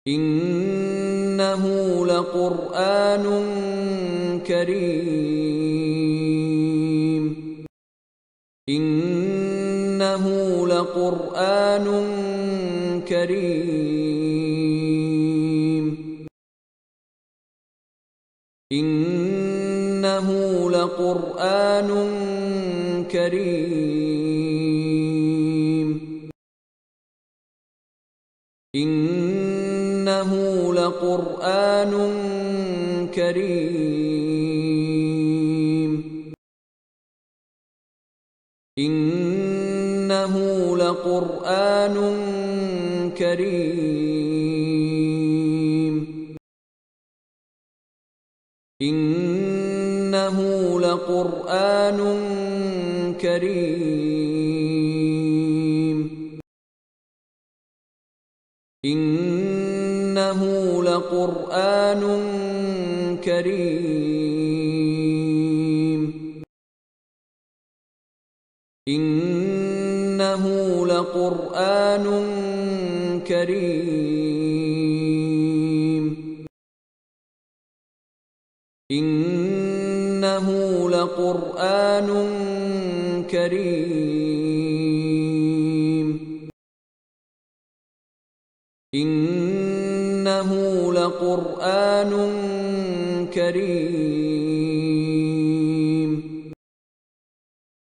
إنه لقرآن كريم. إنه لقرآن كريم. إنه لقرآن كريم. إنه لقرآن كريم. إنه لقرآن كريم. إنه لقرآن كريم. إنه لقرآن كريم. إنه لقرآن كريم. إنه لقرآن كريم. إنه لقرآن كريم.